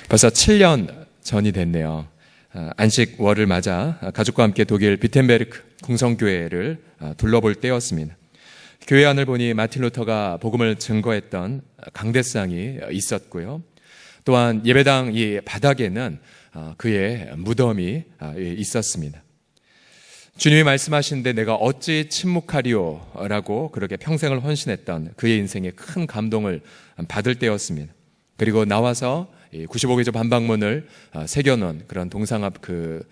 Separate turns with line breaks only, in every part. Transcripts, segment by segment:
벌써 7년 전이 됐네요. 안식월을 맞아 가족과 함께 독일 비텐베르크 궁성교회를 둘러볼 때였습니다. 교회 안을 보니 마틴 루터가 복음을 증거했던 강대상이 있었고요. 또한 예배당 이 바닥에는 그의 무덤이 있었습니다. 주님이 말씀하시는데 내가 어찌 침묵하리오 라고 그렇게 평생을 헌신했던 그의 인생에 큰 감동을 받을 때였습니다. 그리고 나와서 95개조 반박문을 새겨놓은 그런 동상 앞 그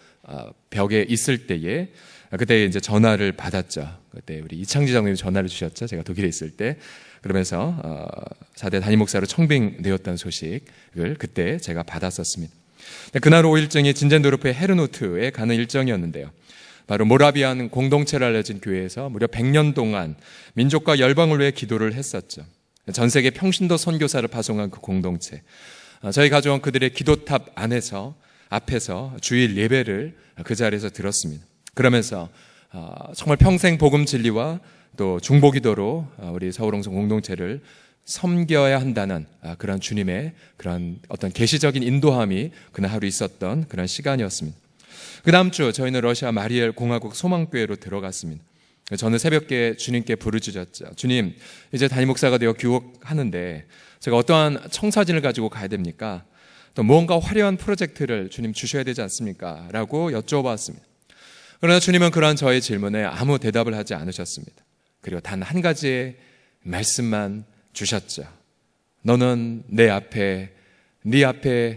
벽에 있을 때에 그때 이제 전화를 받았죠. 그때 우리 이창지 장로님이 전화를 주셨죠. 제가 독일에 있을 때. 그러면서 4대 담임 목사로 청빙되었다는 소식을 그때 제가 받았었습니다. 그날 5일정이 진젠도르프의 헤르누트에 가는 일정이었는데요. 바로 모라비안 공동체를 알려진 교회에서 무려 100년 동안 민족과 열방을 위해 기도를 했었죠. 전 세계 평신도 선교사를 파송한 그 공동체. 저희 가족은 그들의 기도탑 앞에서 주일 예배를 그 자리에서 들었습니다. 그러면서 정말 평생 복음 진리와 또 중보기도로 우리 서울홍성 공동체를 섬겨야 한다는 그런 주님의 그런 어떤 계시적인 인도함이 그날 하루 있었던 그런 시간이었습니다. 그 다음 주 저희는 러시아 마리엘 공화국 소망교회로 들어갔습니다. 저는 새벽에 주님께 부르짖었죠. 주님, 이제 담임 목사가 되어 교육하는데 제가 어떠한 청사진을 가지고 가야 됩니까? 또 무언가 화려한 프로젝트를 주님 주셔야 되지 않습니까? 라고 여쭤봤습니다. 그러나 주님은 그러한 저의 질문에 아무 대답을 하지 않으셨습니다. 그리고 단 한 가지의 말씀만 주셨죠. 너는 네 앞에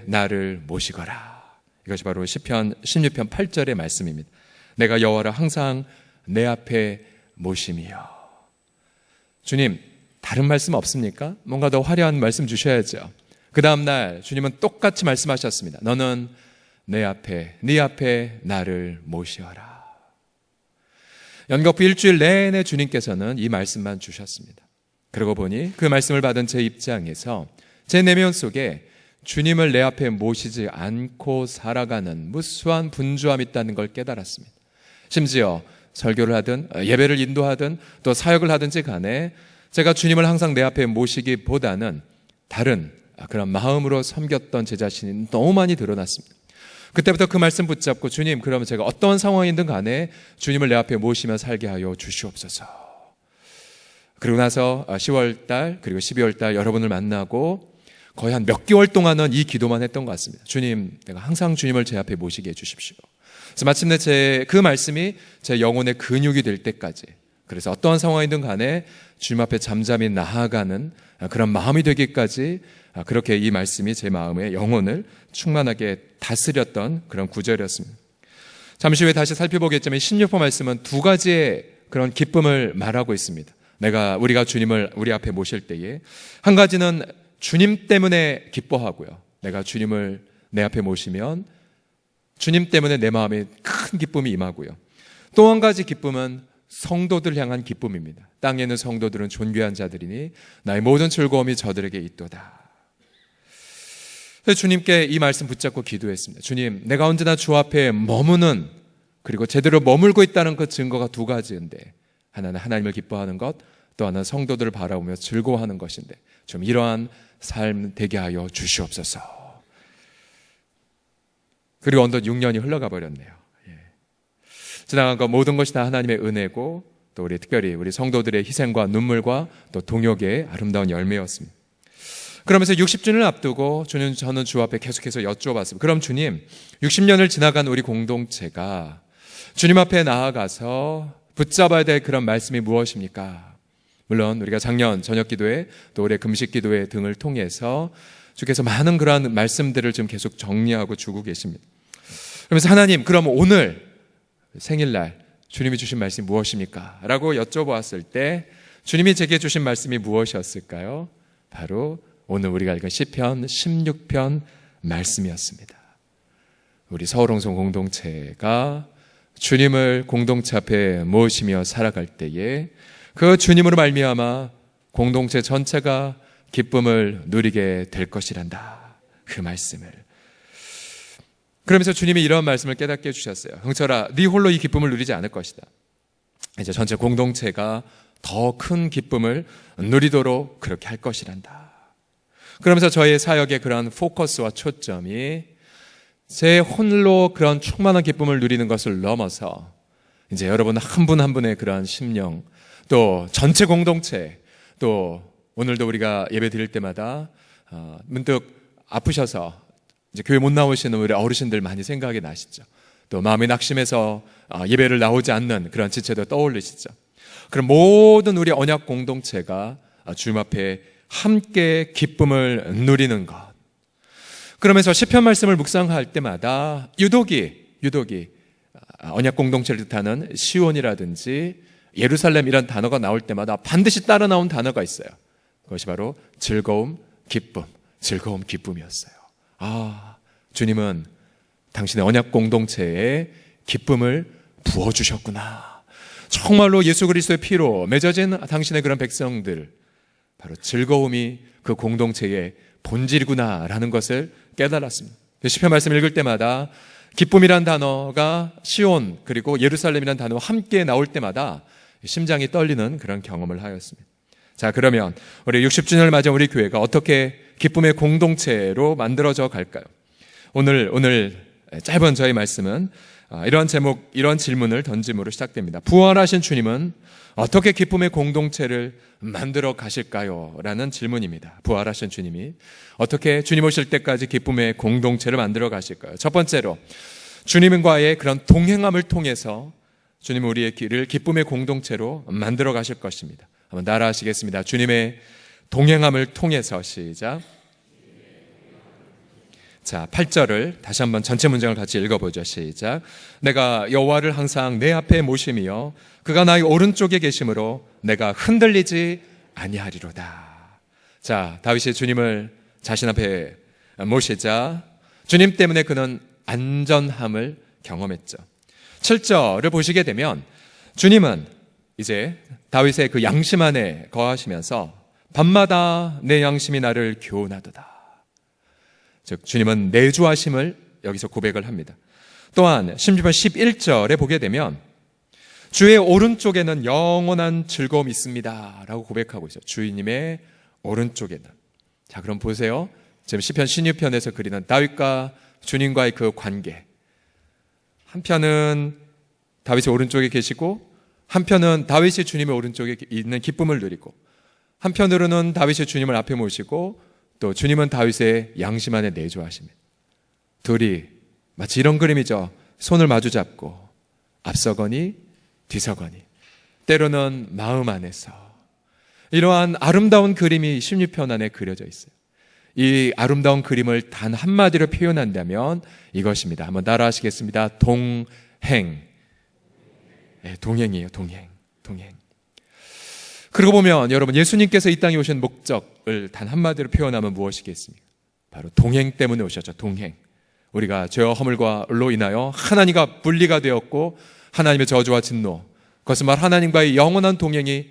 나를 모시거라. 이것이 바로 시편 16편 8절의 말씀입니다. 내가 여호와를 항상 내 앞에 모심이요. 주님, 다른 말씀 없습니까? 뭔가 더 화려한 말씀 주셔야죠. 그 다음날 주님은 똑같이 말씀하셨습니다. 너는 네 앞에 나를 모시어라. 연거푸 일주일 내내 주님께서는 이 말씀만 주셨습니다. 그러고 보니 그 말씀을 받은 제 입장에서 제 내면 속에 주님을 내 앞에 모시지 않고 살아가는 무수한 분주함이 있다는 걸 깨달았습니다. 심지어 설교를 하든 예배를 인도하든 또 사역을 하든지 간에 제가 주님을 항상 내 앞에 모시기보다는 다른 그런 마음으로 섬겼던 제 자신이 너무 많이 드러났습니다. 그때부터 그 말씀 붙잡고 주님, 그러면 제가 어떤 상황이든 간에 주님을 내 앞에 모시며 살게 하여 주시옵소서. 그리고 나서 10월달 그리고 12월달 여러분을 만나고 거의 한 몇 개월 동안은 이 기도만 했던 것 같습니다. 주님, 내가 항상 주님을 제 앞에 모시게 해주십시오. 그래서 마침내 그 말씀이 제 영혼의 근육이 될 때까지, 그래서 어떠한 상황이든 간에 주님 앞에 잠잠히 나아가는 그런 마음이 되기까지 그렇게 이 말씀이 제 마음의 영혼을 충만하게 다스렸던 그런 구절이었습니다. 잠시 후에 다시 살펴보겠지만 16번 말씀은 두 가지의 그런 기쁨을 말하고 있습니다. 우리가 주님을 우리 앞에 모실 때에 한 가지는 주님 때문에 기뻐하고요. 내가 주님을 내 앞에 모시면 주님 때문에 내 마음에 큰 기쁨이 임하고요. 또 한 가지 기쁨은 성도들 향한 기쁨입니다. 땅에 있는 성도들은 존귀한 자들이니 나의 모든 즐거움이 저들에게 있도다. 그래서 주님께 이 말씀 붙잡고 기도했습니다. 주님, 내가 언제나 주 앞에 머무는, 그리고 제대로 머물고 있다는 그 증거가 두 가지인데, 하나는 하나님을 기뻐하는 것, 또 하나는 성도들을 바라보며 즐거워하는 것인데 좀 이러한 삶 되게 하여 주시옵소서. 그리고 어느덧 6년이 흘러가 버렸네요. 지나간 것 모든 것이 다 하나님의 은혜고, 또 특별히 우리 성도들의 희생과 눈물과 또 동역의 아름다운 열매였습니다. 그러면서 60주년을 앞두고 저는 주 앞에 계속해서 여쭤봤습니다. 그럼 주님, 60년을 지나간 우리 공동체가 주님 앞에 나아가서 붙잡아야 될 그런 말씀이 무엇입니까? 물론 우리가 작년 저녁기도회 또 올해 금식기도회 등을 통해서 주께서 많은 그러한 말씀들을 지금 계속 정리하고 주고 계십니다. 그러면서 하나님, 그럼 오늘 생일날 주님이 주신 말씀이 무엇입니까? 라고 여쭤보았을 때 주님이 제게 주신 말씀이 무엇이었을까요? 바로 오늘 우리가 읽은 시편 16편 말씀이었습니다. 우리 서울홍성 공동체가 주님을 공동체 앞에 모시며 살아갈 때에 그 주님으로 말미암아 공동체 전체가 기쁨을 누리게 될 것이란다. 그 말씀을. 그러면서 주님이 이런 말씀을 깨닫게 해주셨어요. 형철아, 네 홀로 이 기쁨을 누리지 않을 것이다. 이제 전체 공동체가 더 큰 기쁨을 누리도록 그렇게 할 것이란다. 그러면서 저의 사역의 그런 포커스와 초점이 제 홀로 그런 충만한 기쁨을 누리는 것을 넘어서 이제 여러분 한 분 한 분의 그러한 심령, 또 전체 공동체, 또 오늘도 우리가 예배 드릴 때마다 문득 아프셔서 이제 교회 못 나오시는 우리 어르신들 많이 생각이 나시죠. 또 마음이 낙심해서 예배를 나오지 않는 그런 지체도 떠올리시죠. 그럼 모든 우리 언약 공동체가 주님 앞에 함께 기쁨을 누리는 것. 그러면서 시편 말씀을 묵상할 때마다 유독이 언약 공동체를 뜻하는 시온이라든지 예루살렘 이런 단어가 나올 때마다 반드시 따라 나온 단어가 있어요. 그것이 바로 즐거움, 기쁨이었어요. 주님은 당신의 언약 공동체에 기쁨을 부어주셨구나. 정말로 예수 그리스도의 피로 맺어진 당신의 그런 백성들, 바로 즐거움이 그 공동체의 본질이구나라는 것을 깨달았습니다. 시편 말씀 읽을 때마다 기쁨이란 단어가 시온 그리고 예루살렘이란 단어와 함께 나올 때마다 심장이 떨리는 그런 경험을 하였습니다. 자, 그러면 우리 60주년을 맞은 우리 교회가 어떻게 기쁨의 공동체로 만들어져 갈까요? 오늘 짧은 저희 말씀은 이러한 제목, 이러한 질문을 던짐으로 시작됩니다. 부활하신 주님은 어떻게 기쁨의 공동체를 만들어 가실까요? 라는 질문입니다. 부활하신 주님이 어떻게 주님 오실 때까지 기쁨의 공동체를 만들어 가실까요? 첫 번째로 주님과의 그런 동행함을 통해서 주님은 우리의 길을 기쁨의 공동체로 만들어 가실 것입니다. 한번 따라 하시겠습니다. 주님의 동행함을 통해서. 시작. 자, 8절을 다시 한번 전체 문장을 같이 읽어보죠. 시작. 내가 여호와를 항상 내 앞에 모심이여 그가 나의 오른쪽에 계심으로 내가 흔들리지 아니하리로다. 자, 다윗이 주님을 자신 앞에 모시자 주님 때문에 그는 안전함을 경험했죠. 7절을 보시게 되면 주님은 이제 다윗의 그 양심 안에 거하시면서 밤마다 내 양심이 나를 교훈하도다. 즉 주님은 내주하심을 여기서 고백을 합니다. 또한 심지어 11절에 보게 되면 주의 오른쪽에는 영원한 즐거움이 있습니다 라고 고백하고 있어요. 주님의 오른쪽에는. 자, 그럼 보세요. 지금 시편 16편에서 그리는 다윗과 주님과의 그 관계. 한편은 다윗의 오른쪽에 계시고 한편은 다윗이 주님의 오른쪽에 있는 기쁨을 누리고 한편으로는 다윗이 주님을 앞에 모시고 또 주님은 다윗의 양심 안에 내주하십니다. 둘이 마치 이런 그림이죠. 손을 마주 잡고 앞서거니 뒤서거니 때로는 마음 안에서. 이러한 아름다운 그림이 16편 안에 그려져 있어요. 이 아름다운 그림을 단 한마디로 표현한다면 이것입니다. 한번 따라 하시겠습니다. 동행. 네, 동행이에요. 동행. 그러고 보면 여러분 예수님께서 이 땅에 오신 목적을 단 한마디로 표현하면 무엇이겠습니까? 바로 동행 때문에 오셨죠. 동행. 우리가 죄와 허물과로 인하여 하나님과 분리가 되었고 하나님의 저주와 진노, 그것은 말 하나님과의 영원한 동행이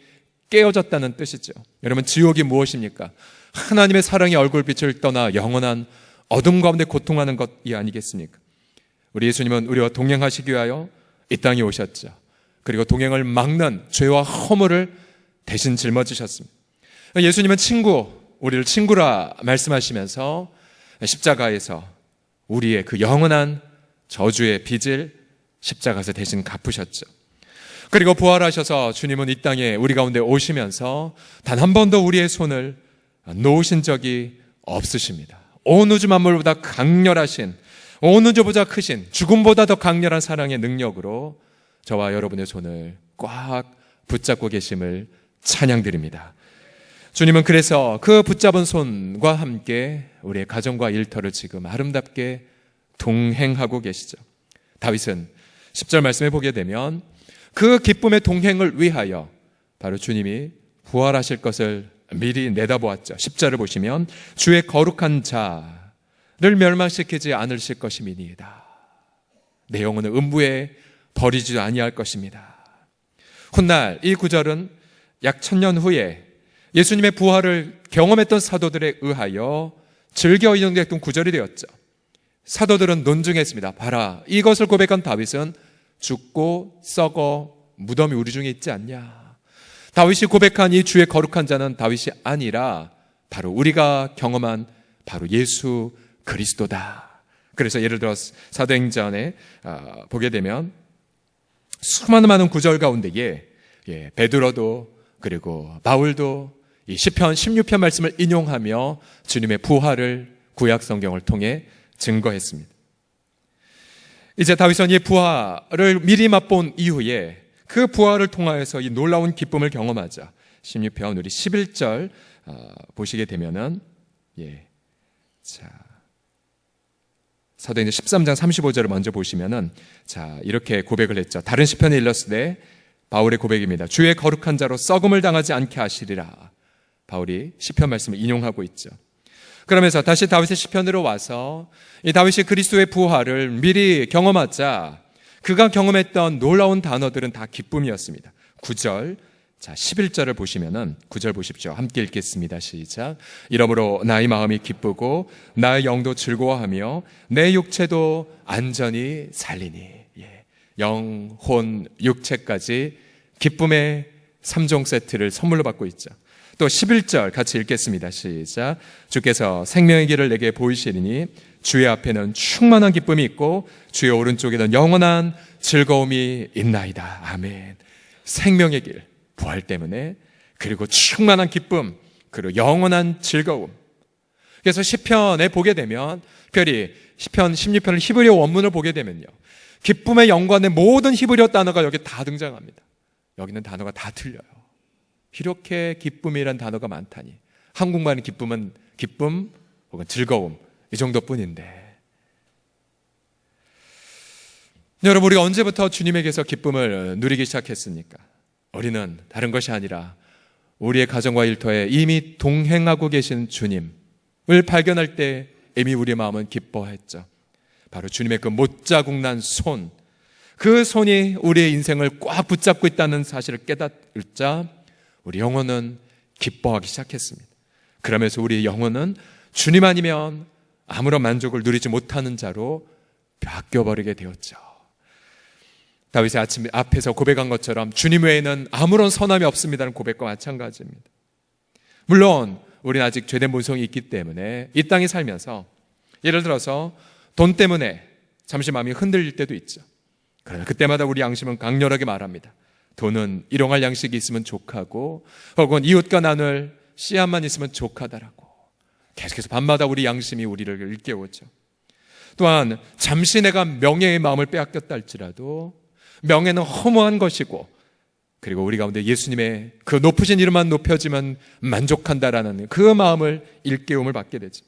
깨어졌다는 뜻이죠. 여러분 지옥이 무엇입니까? 하나님의 사랑의 얼굴빛을 떠나 영원한 어둠 가운데 고통하는 것이 아니겠습니까? 우리 예수님은 우리와 동행하시기 위하여 이 땅에 오셨죠. 그리고 동행을 막는 죄와 허물을 대신 짊어지셨습니다. 예수님은 우리를 친구라 말씀하시면서 십자가에서 우리의 그 영원한 저주의 빚을 십자가에서 대신 갚으셨죠. 그리고 부활하셔서 주님은 이 땅에 우리 가운데 오시면서 단 한 번도 우리의 손을 놓으신 적이 없으십니다. 온 우주 만물보다 강렬하신, 온 우주보다 크신, 죽음보다 더 강렬한 사랑의 능력으로 저와 여러분의 손을 꽉 붙잡고 계심을 찬양드립니다. 주님은 그래서 그 붙잡은 손과 함께 우리의 가정과 일터를 지금 아름답게 동행하고 계시죠. 다윗은 10절 말씀에 보게 되면 그 기쁨의 동행을 위하여 바로 주님이 부활하실 것을 미리 내다보았죠. 10절을 보시면 주의 거룩한 자를 멸망시키지 않으실 것임이니이다. 내 영혼을 음부에 버리지 아니할 것입니다. 훗날 이 구절은 약 1000년 후에 예수님의 부활을 경험했던 사도들에 의하여 즐겨 인용됐던 구절이 되었죠. 사도들은 논증했습니다. 봐라, 이것을 고백한 다윗은 죽고 썩어 무덤이 우리 중에 있지 않냐. 다윗이 고백한 이 주의 거룩한 자는 다윗이 아니라 바로 우리가 경험한 바로 예수 그리스도다. 그래서 예를 들어 사도행전에 보게 되면 수많은 많은 구절 가운데에 베드로도 그리고 바울도 이 시편 16편 말씀을 인용하며 주님의 부활을 구약 성경을 통해 증거했습니다. 이제 다윗은 이 부활을 미리 맛본 이후에 그 부활을 통하여서 이 놀라운 기쁨을 경험하자 16편 우리 11절 보시게 되면은 사도행전 13장 35절을 먼저 보시면은 이렇게 고백을 했죠. 다른 시편에 일렀으되 바울의 고백입니다. 주의 거룩한 자로 썩음을 당하지 않게 하시리라. 바울이 시편 말씀을 인용하고 있죠. 그러면서 다시 다윗의 시편으로 와서 이 다윗이 그리스도의 부활을 미리 경험하자 그가 경험했던 놀라운 단어들은 다 기쁨이었습니다. 9절, 11절을 보시면은 9절 보십시오. 함께 읽겠습니다. 시작. 이러므로 나의 마음이 기쁘고 나의 영도 즐거워하며 내 육체도 안전히 살리니. 영, 혼, 육체까지 기쁨의 3종 세트를 선물로 받고 있죠. 또 11절 같이 읽겠습니다. 시작. 주께서 생명의 길을 내게 보이시리니 주의 앞에는 충만한 기쁨이 있고 주의 오른쪽에는 영원한 즐거움이 있나이다. 아멘. 생명의 길, 부활 때문에, 그리고 충만한 기쁨, 그리고 영원한 즐거움. 그래서 시편에 보게 되면 특별히 시편 16편을 히브리어 원문을 보게 되면요, 기쁨의 연관된 모든 히브리어 단어가 여기 다 등장합니다. 여기는 단어가 다 틀려요. 이렇게 기쁨이란 단어가 많다니. 한국말은 기쁨은 기쁨 혹은 즐거움 이 정도뿐인데, 여러분, 우리가 언제부터 주님에게서 기쁨을 누리기 시작했습니까? 우리는 다른 것이 아니라 우리의 가정과 일터에 이미 동행하고 계신 주님을 발견할 때 이미 우리의 마음은 기뻐했죠. 바로 주님의 그 못자국 난 손, 그 손이 우리의 인생을 꽉 붙잡고 있다는 사실을 깨닫자 우리 영혼은 기뻐하기 시작했습니다. 그러면서 우리 영혼은 주님 아니면 아무런 만족을 누리지 못하는 자로 바뀌어버리게 되었죠. 다윗의 아침 앞에서 고백한 것처럼 주님 외에는 아무런 선함이 없습니다는 고백과 마찬가지입니다. 물론 우리는 아직 죄된 본성이 있기 때문에 이 땅에 살면서 예를 들어서 돈 때문에 잠시 마음이 흔들릴 때도 있죠. 그러나 그때마다 우리 양심은 강렬하게 말합니다. 돈은 일용할 양식이 있으면 족하고 혹은 이웃과 나눌 씨앗만 있으면 족하다라고 계속해서 밤마다 우리 양심이 우리를 일깨우죠. 또한 잠시 내가 명예의 마음을 빼앗겼다 할지라도 명예는 허무한 것이고, 그리고 우리 가운데 예수님의 그 높으신 이름만 높여지면 만족한다라는 그 마음을 일깨움을 받게 되죠.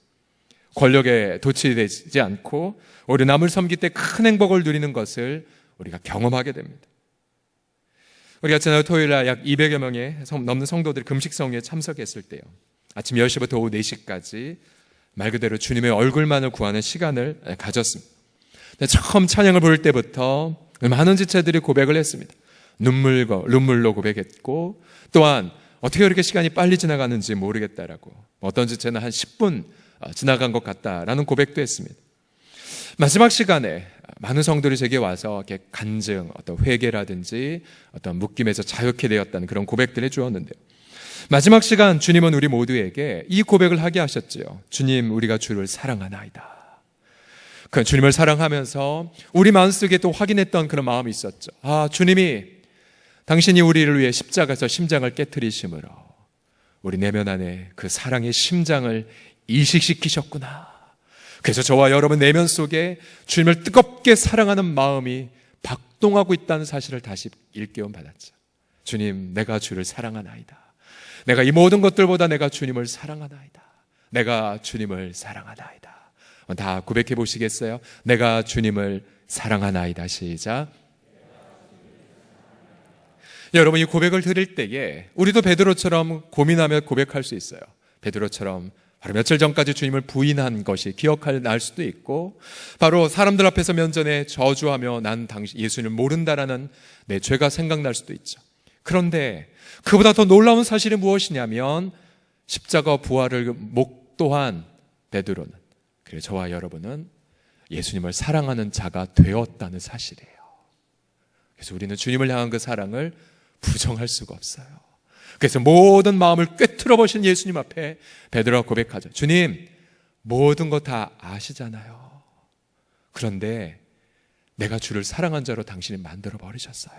권력에 도취되지 않고 우리 남을 섬길 때 큰 행복을 누리는 것을 우리가 경험하게 됩니다. 우리가 지난 토요일날 약 200여 명의 넘는 성도들이 금식성회에 참석했을 때요, 아침 10시부터 오후 4시까지 말 그대로 주님의 얼굴만을 구하는 시간을 가졌습니다. 처음 찬양을 부를 때부터 많은 지체들이 고백을 했습니다. 눈물로 고백했고, 또한 어떻게 그렇게 시간이 빨리 지나가는지 모르겠다라고, 어떤 지체는 한 10분 지나간 것 같다라는 고백도 했습니다. 마지막 시간에 많은 성도들이 제게 와서 이렇게 간증, 어떤 회개라든지 어떤 묶임에서 자유케 되었다는 그런 고백들을 주었는데요, 마지막 시간 주님은 우리 모두에게 이 고백을 하게 하셨지요. 주님, 우리가 주를 사랑하나이다. 그 주님을 사랑하면서 우리 마음속에 또 확인했던 그런 마음이 있었죠. 주님이 당신이 우리를 위해 십자가에서 심장을 깨트리심으로 우리 내면 안에 그 사랑의 심장을 이식시키셨구나. 그래서 저와 여러분 내면 속에 주님을 뜨겁게 사랑하는 마음이 박동하고 있다는 사실을 다시 일깨움 받았죠. 주님, 내가 주를 사랑하나이다. 내가 이 모든 것들보다 내가 주님을 사랑하나이다. 내가 주님을 사랑하나이다. 다 고백해 보시겠어요? 내가 주님을 사랑하나이다. 시작. 여러분, 이 고백을 드릴 때에 우리도 베드로처럼 고민하며 고백할 수 있어요. 베드로처럼 바로 며칠 전까지 주님을 부인한 것이 기억날 수도 있고, 바로 사람들 앞에서 면전에 저주하며 난 당신 예수님을 모른다라는 내 죄가 생각날 수도 있죠. 그런데 그보다 더 놀라운 사실이 무엇이냐면 십자가 부활을 목도한 베드로는, 그리고 저와 여러분은 예수님을 사랑하는 자가 되었다는 사실이에요. 그래서 우리는 주님을 향한 그 사랑을 부정할 수가 없어요. 그래서 모든 마음을 꿰뚫어 보신 예수님 앞에 베드로가 고백하죠. 주님, 모든 것 다 아시잖아요. 그런데 내가 주를 사랑한 자로 당신이 만들어 버리셨어요.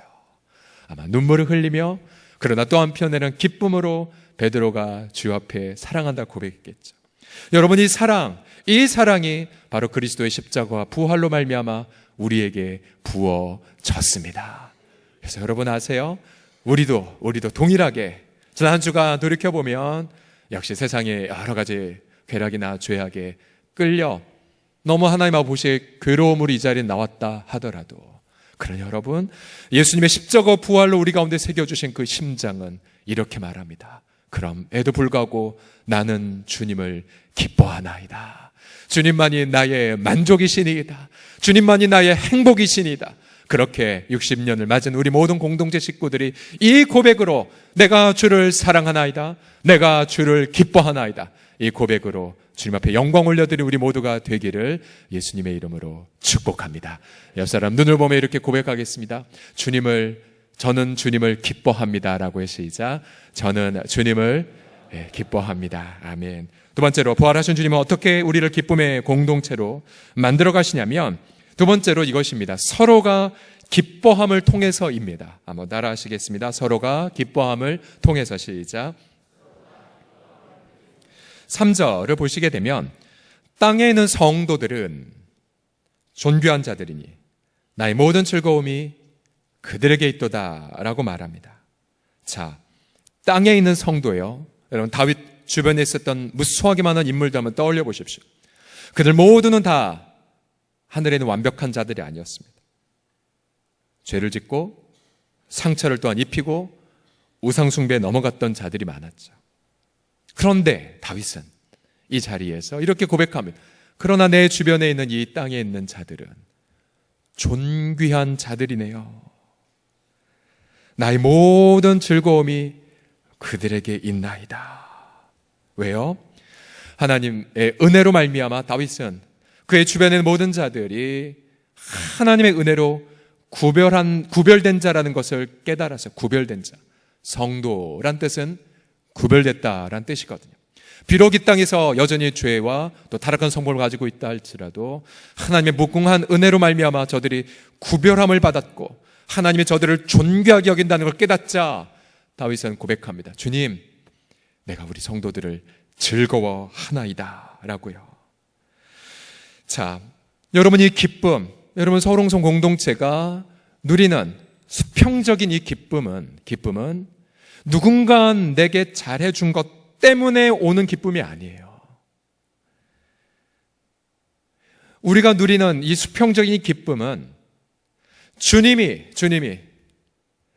아마 눈물을 흘리며, 그러나 또 한편에는 기쁨으로 베드로가 주 앞에 사랑한다 고백했겠죠. 여러분, 이 사랑이 바로 그리스도의 십자가와 부활로 말미암아 우리에게 부어졌습니다. 그래서 여러분 아세요? 우리도 동일하게 지난 한 주가 돌이켜보면 역시 세상의 여러 가지 쾌락이나 죄악에 끌려 너무 하나님 아버지의 괴로움으로 이 자리에 나왔다 하더라도, 그러나 여러분, 예수님의 십자가 부활로 우리 가운데 새겨주신 그 심장은 이렇게 말합니다. 그럼에도 불구하고 나는 주님을 기뻐하나이다. 주님만이 나의 만족이시니이다. 주님만이 나의 행복이시니이다. 그렇게 60년을 맞은 우리 모든 공동체 식구들이 이 고백으로 내가 주를 사랑하나이다, 내가 주를 기뻐하나이다, 이 고백으로 주님 앞에 영광 올려드린 우리 모두가 되기를 예수님의 이름으로 축복합니다. 옆 사람 눈을 보며 이렇게 고백하겠습니다. 저는 주님을 기뻐합니다 라고 시작. 저는 주님을 기뻐합니다. 아멘. 두 번째로, 부활하신 주님은 어떻게 우리를 기쁨의 공동체로 만들어 가시냐면, 두 번째로 이것입니다. 서로가 기뻐함을 통해서입니다. 한번 따라 하시겠습니다. 서로가 기뻐함을 통해서 시작. 3절을 보시게 되면, 땅에 있는 성도들은 존귀한 자들이니 나의 모든 즐거움이 그들에게 있도다 라고 말합니다. 자, 땅에 있는 성도예요. 여러분, 다윗 주변에 있었던 무수하게 많은 인물들 한번 떠올려 보십시오. 그들 모두는 다 하늘에 있는 완벽한 자들이 아니었습니다. 죄를 짓고 상처를 또한 입히고 우상숭배에 넘어갔던 자들이 많았죠. 그런데 다윗은 이 자리에서 이렇게 고백합니다. 그러나 내 주변에 있는 이 땅에 있는 자들은 존귀한 자들이네요. 나의 모든 즐거움이 그들에게 있나이다. 왜요? 하나님의 은혜로 말미암아 다윗은 그의 주변에 있는 모든 자들이 하나님의 은혜로 구별된 자라는 것을 깨달아서, 구별된 자, 성도란 뜻은 구별됐다란 뜻이거든요. 비록 이 땅에서 여전히 죄와 또 타락한 성품을 가지고 있다 할지라도 하나님의 무궁한 은혜로 말미암아 저들이 구별함을 받았고 하나님이 저들을 존귀하게 여긴다는 걸 깨닫자 다윗은 고백합니다. 주님, 내가 우리 성도들을 즐거워하나이다 라고요. 자, 여러분, 이 기쁨, 여러분 서울홍성 공동체가 누리는 수평적인 이 기쁨은 누군가 내게 잘해준 것 때문에 오는 기쁨이 아니에요. 우리가 누리는 이 수평적인 이 기쁨은 주님이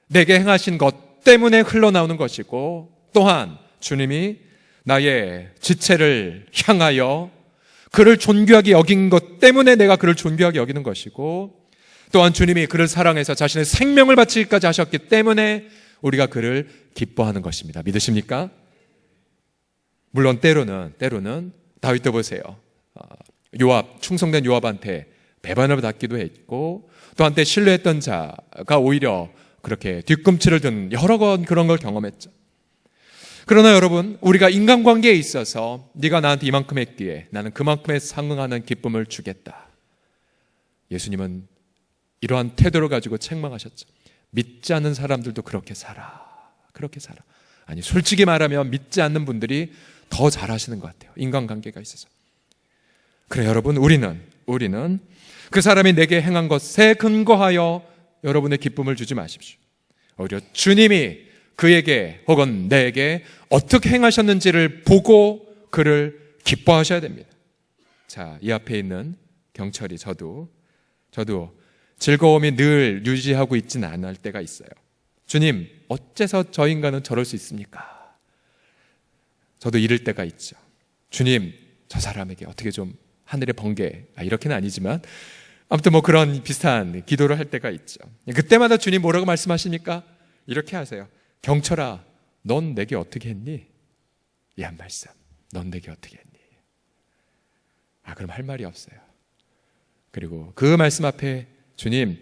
내게 행하신 것 때문에 흘러나오는 것이고, 또한 주님이 나의 지체를 향하여 그를 존귀하게 여긴 것 때문에 내가 그를 존귀하게 여기는 것이고, 또한 주님이 그를 사랑해서 자신의 생명을 바치기까지 하셨기 때문에 우리가 그를 기뻐하는 것입니다. 믿으십니까? 물론 때로는 다윗도 보세요. 충성된 요압한테 배반을 받기도 했고, 또 한때 신뢰했던 자가 오히려 그렇게 뒤꿈치를 든 여러 번 그런 걸 경험했죠. 그러나 여러분, 우리가 인간관계에 있어서 네가 나한테 이만큼 했기에 나는 그만큼에 상응하는 기쁨을 주겠다. 예수님은 이러한 태도를 가지고 책망하셨죠. 믿지 않는 사람들도 그렇게 살아. 아니, 솔직히 말하면 믿지 않는 분들이 더 잘하시는 것 같아요. 인간관계가 있어서. 그래, 여러분, 우리는 그 사람이 내게 행한 것에 근거하여 여러분의 기쁨을 주지 마십시오. 오히려 주님이 그에게 혹은 내게 어떻게 행하셨는지를 보고 그를 기뻐하셔야 됩니다. 자, 이 앞에 있는 경철이 저도 즐거움이 늘 유지하고 있지는 않을 때가 있어요. 주님, 어째서 저 인간은 저럴 수 있습니까? 저도 이럴 때가 있죠. 주님, 저 사람에게 어떻게 좀 하늘의 번개, 이렇게는 아니지만 아무튼 뭐 그런 비슷한 기도를 할 때가 있죠. 그때마다 주님 뭐라고 말씀하십니까? 이렇게 하세요. 경철아, 넌 내게 어떻게 했니? 이 한 말씀. 넌 내게 어떻게 했니? 그럼 할 말이 없어요. 그리고 그 말씀 앞에 주님,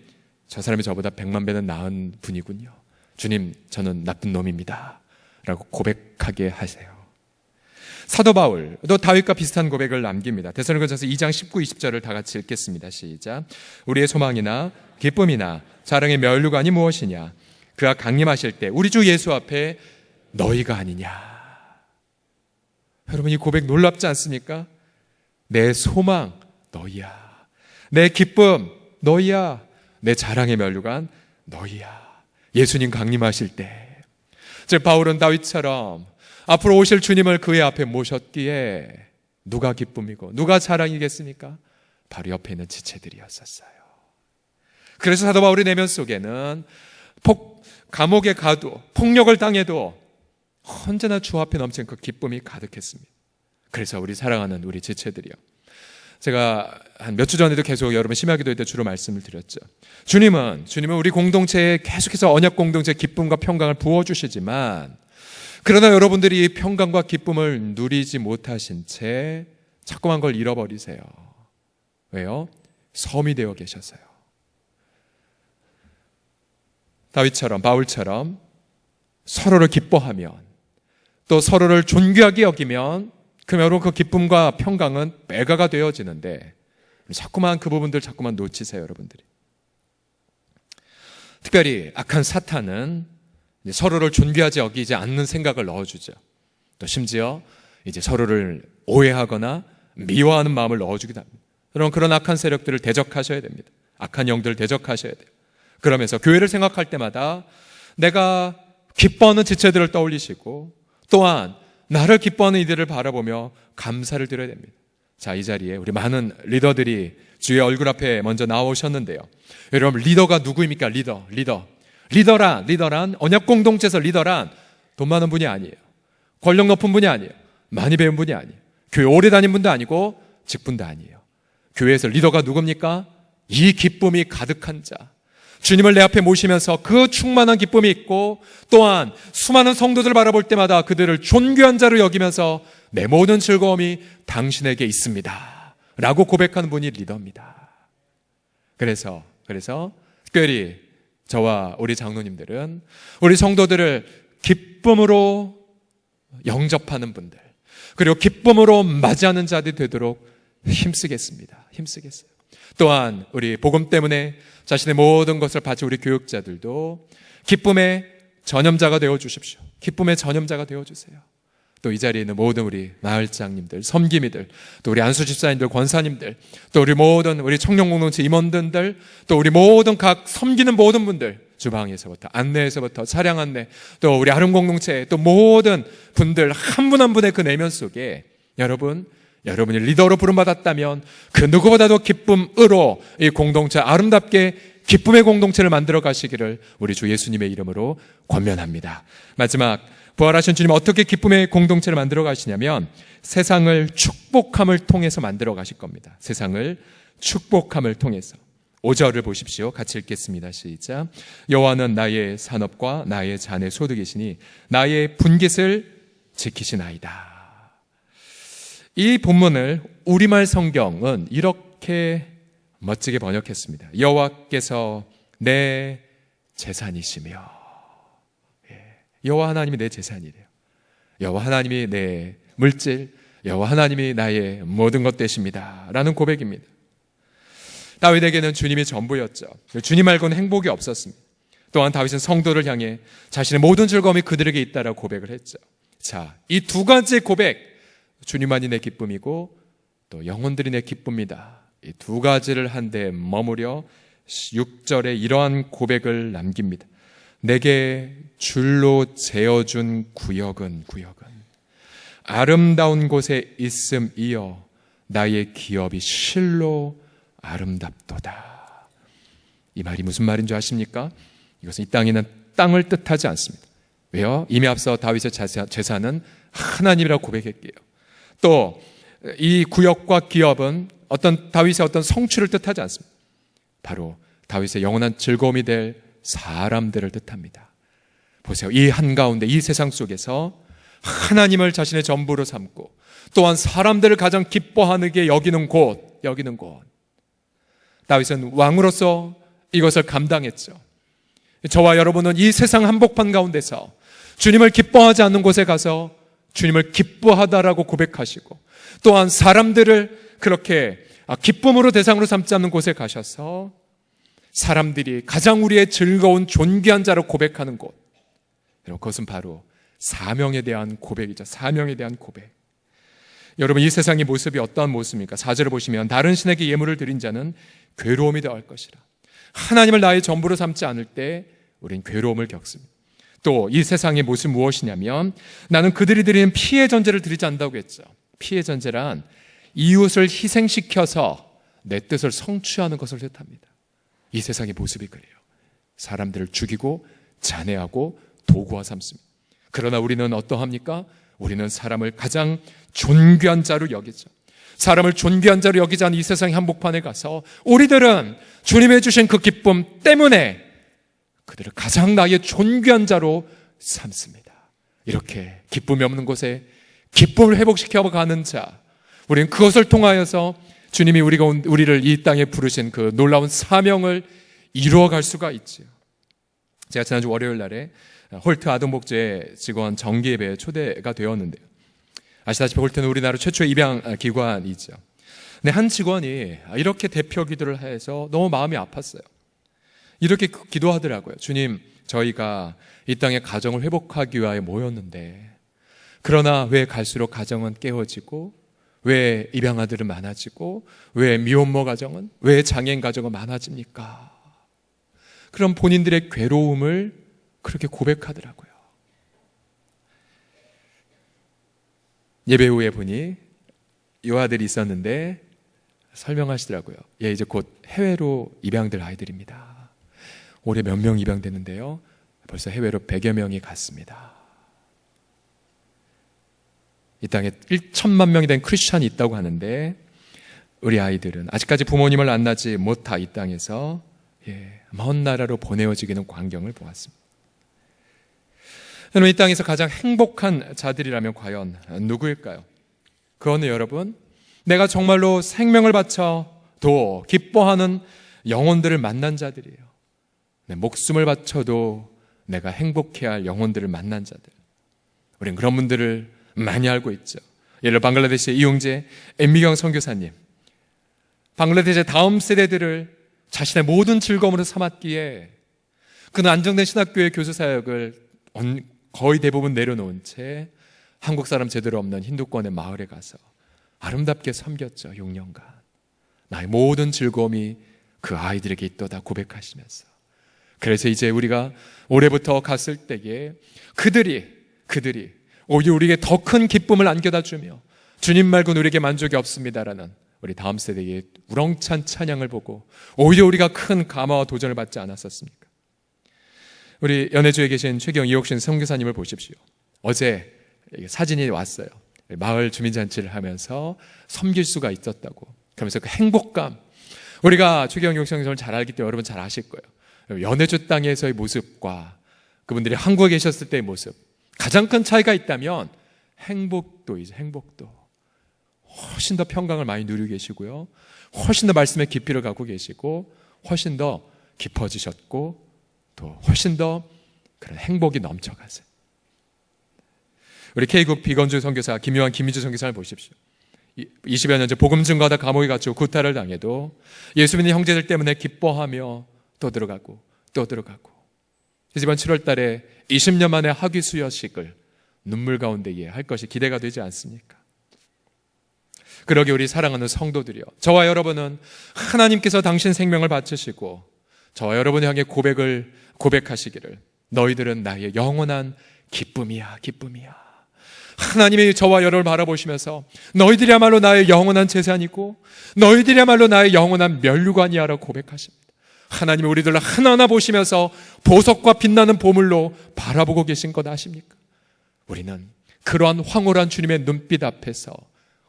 저 사람이 저보다 100만 배는 나은 분이군요. 주님, 저는 나쁜 놈입니다 라고 고백하게 하세요. 사도 바울도 다윗과 비슷한 고백을 남깁니다. 데살로니가전서 2장 19, 20절을 다 같이 읽겠습니다. 시작. 우리의 소망이나 기쁨이나 자랑의 면류관이 무엇이냐? 그가 강림하실 때 우리 주 예수 앞에 너희가 아니냐. 여러분, 이 고백 놀랍지 않습니까? 내 소망 너희야. 내 기쁨 너희야. 내 자랑의 면류관 너희야. 예수님 강림하실 때, 즉 바울은 다윗처럼 앞으로 오실 주님을 그의 앞에 모셨기에 누가 기쁨이고 누가 자랑이겠습니까? 바로 옆에 있는 지체들이었었어요. 그래서 사도 바울의 내면 속에는 감옥에 가도 폭력을 당해도 언제나 주 앞에 넘치는 그 기쁨이 가득했습니다. 그래서 우리 사랑하는 우리 지체들이요, 제가 한 몇 주 전에도 계속 여러분 심야기도회 때 주로 말씀을 드렸죠. 주님은 우리 공동체에 계속해서 언약 공동체의 기쁨과 평강을 부어주시지만, 그러나 여러분들이 이 평강과 기쁨을 누리지 못하신 채 자꾸만 걸 잃어버리세요. 왜요? 섬이 되어 계셔서요. 다윗처럼, 바울처럼 서로를 기뻐하면, 또 서로를 존귀하게 여기면 그럼 여러분 그 기쁨과 평강은 배가가 되어지는데, 자꾸만 그 부분들 자꾸만 놓치세요, 여러분들이. 특별히 악한 사탄은 서로를 존귀하지 여기지 않는 생각을 넣어주죠. 또 심지어 이제 서로를 오해하거나 미워하는 마음을 넣어주기도 합니다. 여러분, 그런 악한 세력들을 대적하셔야 됩니다. 악한 영들을 대적하셔야 돼요. 그러면서 교회를 생각할 때마다 내가 기뻐하는 지체들을 떠올리시고, 또한 나를 기뻐하는 이들을 바라보며 감사를 드려야 됩니다. 자, 이 자리에 우리 많은 리더들이 주의 얼굴 앞에 먼저 나오셨는데요. 여러분, 리더가 누구입니까? 리더란 언약 공동체에서 리더란 돈 많은 분이 아니에요. 권력 높은 분이 아니에요. 많이 배운 분이 아니에요. 교회 오래 다닌 분도 아니고 직분도 아니에요. 교회에서 리더가 누굽니까? 이 기쁨이 가득한 자, 주님을 내 앞에 모시면서 그 충만한 기쁨이 있고, 또한 수많은 성도들을 바라볼 때마다 그들을 존귀한 자로 여기면서 내 모든 즐거움이 당신에게 있습니다 라고 고백하는 분이 리더입니다. 그래서 특별히 저와 우리 장로님들은 우리 성도들을 기쁨으로 영접하는 분들, 그리고 기쁨으로 맞이하는 자들이 되도록 힘쓰겠어요. 또한 우리 복음 때문에 자신의 모든 것을 바친 우리 교육자들도 기쁨의 전염자가 되어 주십시오. 기쁨의 전염자가 되어 주세요. 또 이 자리에 있는 모든 우리 마을장님들, 섬김이들, 또 우리 안수집사님들, 권사님들, 또 우리 모든 우리 청년공동체 임원들, 또 우리 모든 각 섬기는 모든 분들, 주방에서부터 안내에서부터 차량 안내, 또 우리 아름공동체, 또 모든 분들 한 분 한 분의 그 내면 속에 여러분이 리더로 부름받았다면 그 누구보다도 기쁨으로 이 공동체 아름답게 기쁨의 공동체를 만들어 가시기를 우리 주 예수님의 이름으로 권면합니다. 마지막, 부활하신 주님 어떻게 기쁨의 공동체를 만들어 가시냐면 세상을 축복함을 통해서 만들어 가실 겁니다. 세상을 축복함을 통해서. 5절을 보십시오. 같이 읽겠습니다. 시작. 여호와는 나의 산업과 나의 잔의 소득이시니 나의 분깃을 지키시나이다. 이 본문을 우리말 성경은 이렇게 멋지게 번역했습니다. 여호와께서 내 재산이시며. 여호와 하나님이 내 재산이래요. 여호와 하나님이 내 물질, 여호와 하나님이 나의 모든 것 되십니다 라는 고백입니다. 다윗에게는 주님이 전부였죠. 주님 말고는 행복이 없었습니다. 또한 다윗은 성도를 향해 자신의 모든 즐거움이 그들에게 있다라고 고백을 했죠. 자, 이 두 가지의 고백, 주님만이 내 기쁨이고 또 영혼들이 내 기쁨이다, 이 두 가지를 한데 머무려 6절에 이러한 고백을 남깁니다. 내게 줄로 재어준 구역은 아름다운 곳에 있음이여 나의 기업이 실로 아름답도다. 이 말이 무슨 말인 줄 아십니까? 이것은 이 땅에 있는 땅을 뜻하지 않습니다. 왜요? 이미 앞서 다윗의 재산은 하나님이라고 고백했기에요. 또 이 구역과 기업은 다윗의 어떤 성취를 뜻하지 않습니다. 바로 다윗의 영원한 즐거움이 될 사람들을 뜻합니다. 보세요. 이 한가운데 이 세상 속에서 하나님을 자신의 전부로 삼고 또한 사람들을 가장 기뻐하게 여기는 곳. 다윗은 왕으로서 이것을 감당했죠. 저와 여러분은 이 세상 한복판 가운데서 주님을 기뻐하지 않는 곳에 가서 주님을 기뻐하다라고 고백하시고, 또한 사람들을 그렇게 기쁨으로 대상으로 삼지 않는 곳에 가셔서 사람들이 가장 우리의 즐거운 존귀한 자로 고백하는 곳, 그것은 바로 사명에 대한 고백이죠. 사명에 대한 고백. 여러분, 이 세상의 모습이 어떠한 모습입니까? 4절을 보시면 다른 신에게 예물을 드린 자는 괴로움이 더할 것이라. 하나님을 나의 전부로 삼지 않을 때 우린 괴로움을 겪습니다. 또 이 세상의 모습 무엇이냐면, 나는 그들이 드리는 피의 전제를 드리지 않는다고 했죠. 피의 전제란 이웃을 희생시켜서 내 뜻을 성취하는 것을 뜻합니다. 이 세상의 모습이 그래요. 사람들을 죽이고 잔해하고 도구화 삼습니다. 그러나 우리는 어떠합니까? 우리는 사람을 가장 존귀한 자로 여기죠. 사람을 존귀한 자로 여기지 않은 이 세상의 한복판에 가서 우리들은 주님의 주신 그 기쁨 때문에 그들을 가장 나의 존귀한 자로 삼습니다. 이렇게 기쁨이 없는 곳에 기쁨을 회복시켜 가는 자, 우리는 그것을 통하여서 주님이 우리를 이 땅에 부르신 그 놀라운 사명을 이루어갈 수가 있지요. 제가 지난주 월요일 날에 홀트 아동복지 직원 정기예배에 초대가 되었는데요. 아시다시피 홀트는 우리나라 최초의 입양 기관이죠. 근데 한 직원이 이렇게 대표 기도를 해서 너무 마음이 아팠어요. 이렇게 기도하더라고요. 주님, 저희가 이 땅에 가정을 회복하기 위하여 모였는데, 그러나 왜 갈수록 가정은 깨어지고, 왜 입양아들은 많아지고, 왜 미혼모 가정은, 왜 장애인 가정은 많아집니까? 그런 본인들의 괴로움을 그렇게 고백하더라고요. 예배 후에 보니 이 아들이 있었는데 설명하시더라고요. 이제 곧 해외로 입양될 아이들입니다. 올해 몇 명 입양되는데요, 벌써 해외로 100여 명이 갔습니다. 이 땅에 1천만 명이 된 크리스찬이 있다고 하는데, 우리 아이들은 아직까지 부모님을 만나지 못한 이 땅에서 먼 나라로 보내어지기는 광경을 보았습니다. 여러분, 이 땅에서 가장 행복한 자들이라면 과연 누구일까요? 그거는 여러분, 내가 정말로 생명을 바쳐 도 기뻐하는 영혼들을 만난 자들이에요. 내 목숨을 바쳐도 내가 행복해야 할 영혼들을 만난 자들. 우린 그런 분들을 많이 알고 있죠. 예를 들어 방글라데시의 이용재 엠미경 선교사님, 방글라데시의 다음 세대들을 자신의 모든 즐거움으로 삼았기에 그는 안정된 신학교의 교수 사역을 거의 대부분 내려놓은 채 한국 사람 제대로 없는 힌두권의 마을에 가서 아름답게 섬겼죠. 6년간. 나의 모든 즐거움이 그 아이들에게 있도다 고백하시면서, 그래서 이제 우리가 올해부터 갔을 때에 그들이 오히려 우리에게 더 큰 기쁨을 안겨다 주며 주님 말고는 우리에게 만족이 없습니다라는 우리 다음 세대의 우렁찬 찬양을 보고 오히려 우리가 큰 감화와 도전을 받지 않았었습니까? 우리 연해주에 계신 최경 이옥신 선교사님을 보십시오. 어제 사진이 왔어요. 마을 주민잔치를 하면서 섬길 수가 있었다고. 그러면서 그 행복감, 우리가 최경 이옥신 선교사님을 잘 알기 때문에 여러분 잘 아실 거예요. 연해주 땅에서의 모습과 그분들이 한국에 계셨을 때의 모습, 가장 큰 차이가 있다면 행복도이죠. 행복도. 훨씬 더 평강을 많이 누리고 계시고요, 훨씬 더 말씀의 깊이를 갖고 계시고, 훨씬 더 깊어지셨고, 또 훨씬 더 그런 행복이 넘쳐가세요. 우리 K국 비건주 선교사 김요한 김희주 선교사를 보십시오. 20여 년 전 복음 증거하다 감옥에 갇히고 구타를 당해도 예수 믿는 형제들 때문에 기뻐하며 또 들어가고 또 들어가고, 이번 7월 달에 20년 만에 학위 수여식을 눈물 가운데에 할 것이 기대가 되지 않습니까? 그러게 우리 사랑하는 성도들이요, 저와 여러분은 하나님께서 당신 생명을 바치시고 저와 여러분을 향해 고백하시기를, 너희들은 나의 영원한 기쁨이야, 기쁨이야. 하나님이 저와 여러분을 바라보시면서 너희들이야말로 나의 영원한 재산이고 너희들이야말로 나의 영원한 면류관이야 라고 고백하십니다. 하나님이 우리들을 하나하나 보시면서 보석과 빛나는 보물로 바라보고 계신 것 아십니까? 우리는 그러한 황홀한 주님의 눈빛 앞에서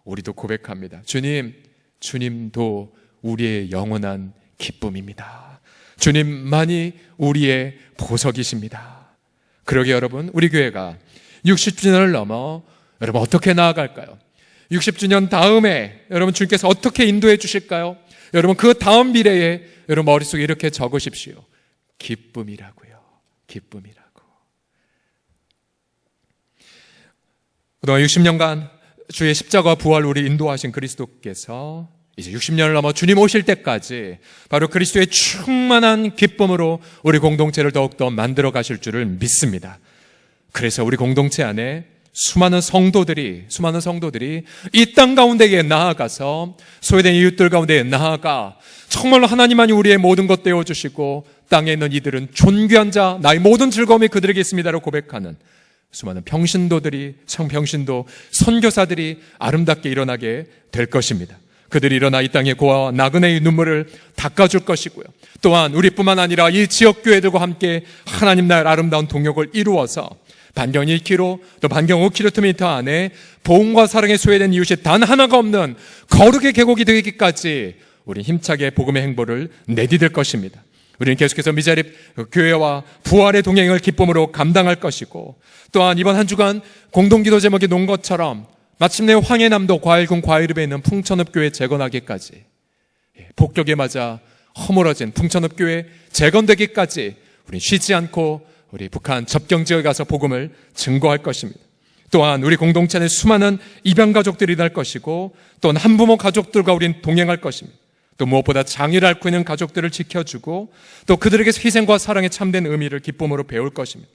우리도 고백합니다. 주님, 주님도 우리의 영원한 기쁨입니다. 주님만이 우리의 보석이십니다. 그러게 여러분, 우리 교회가 60주년을 넘어 여러분 어떻게 나아갈까요? 60주년 다음에 여러분 주님께서 어떻게 인도해 주실까요? 여러분 그 다음 미래에 여러분 머릿속에 이렇게 적으십시오. 기쁨이라고요. 기쁨이라고. 그동안 60년간 주의 십자가 부활 우리 인도하신 그리스도께서 이제 60년을 넘어 주님 오실 때까지 바로 그리스도의 충만한 기쁨으로 우리 공동체를 더욱더 만들어 가실 줄을 믿습니다. 그래서 우리 공동체 안에 수많은 성도들이 이 땅 가운데에 나아가서 소외된 이웃들 가운데에 나아가 정말로 하나님만이 우리의 모든 것 되어주시고 땅에 있는 이들은 존귀한 자, 나의 모든 즐거움이 그들에게 있습니다라고 고백하는 수많은 성평신도, 선교사들이 아름답게 일어나게 될 것입니다. 그들이 일어나 이 땅의 고아와 나그네의 눈물을 닦아줄 것이고요. 또한 우리뿐만 아니라 이 지역교회들과 함께 하나님 나라의 아름다운 동역을 이루어서 반경 1km 또 반경 5km 안에 보응과 사랑에 소외된 이웃이 단 하나가 없는 거룩의 계곡이 되기까지 우린 힘차게 복음의 행보를 내디딜 것입니다. 우리는 계속해서 미자립 교회와 부활의 동행을 기쁨으로 감당할 것이고, 또한 이번 한 주간 공동기도 제목이 놓은 것처럼 마침내 황해남도 과일군 과일읍에 있는 풍천읍 교회 재건하기까지, 폭격에 맞아 허물어진 풍천읍 교회 재건되기까지 우린 쉬지 않고 우리 북한 접경지역에 가서 복음을 증거할 것입니다. 또한 우리 공동체 내 수많은 입양 가족들이 날 것이고, 또한 한부모 가족들과 우린 동행할 것입니다. 또 무엇보다 장애를 앓고 있는 가족들을 지켜주고 또 그들에게서 희생과 사랑의 참된 의미를 기쁨으로 배울 것입니다.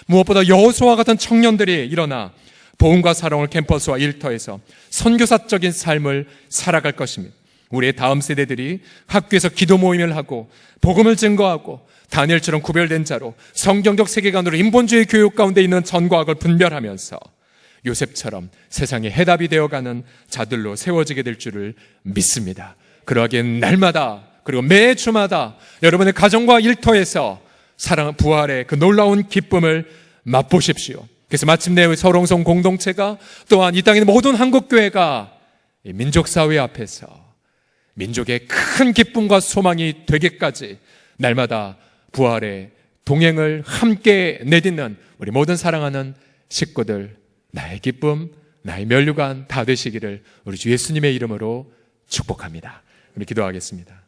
무엇보다 여호수아와 같은 청년들이 일어나 복음과 사랑을 캠퍼스와 일터에서 선교사적인 삶을 살아갈 것입니다. 우리의 다음 세대들이 학교에서 기도 모임을 하고 복음을 증거하고 다니엘처럼 구별된 자로 성경적 세계관으로 인본주의 교육 가운데 있는 전과 악을 분별하면서 요셉처럼 세상의 해답이 되어가는 자들로 세워지게 될 줄을 믿습니다. 그러하기에 날마다 그리고 매 주마다 여러분의 가정과 일터에서 사랑 부활의 그 놀라운 기쁨을 맛보십시오. 그래서 마침내 서롱성 공동체가 또한 이 땅에 있는 모든 한국교회가 민족사회 앞에서 민족의 큰 기쁨과 소망이 되기까지 날마다 부활의 동행을 함께 내딛는 우리 모든 사랑하는 식구들, 나의 기쁨, 나의 면류관 다 되시기를 우리 주 예수님의 이름으로 축복합니다. 우리 기도하겠습니다.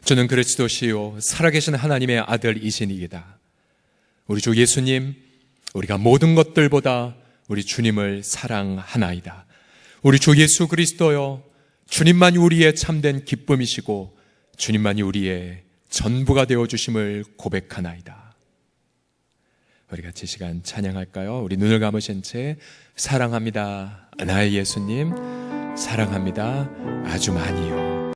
주는 그리스도시요 살아계신 하나님의 아들이시니이다. 우리 주 예수님, 우리가 모든 것들보다 우리 주님을 사랑하나이다. 우리 주 예수 그리스도여, 주님만이 우리의 참된 기쁨이시고 주님만이 우리의 전부가 되어주심을 고백하나이다. 우리 같이 시간 찬양할까요? 우리 눈을 감으신 채 사랑합니다 나의 예수님, 사랑합니다 아주 많이요.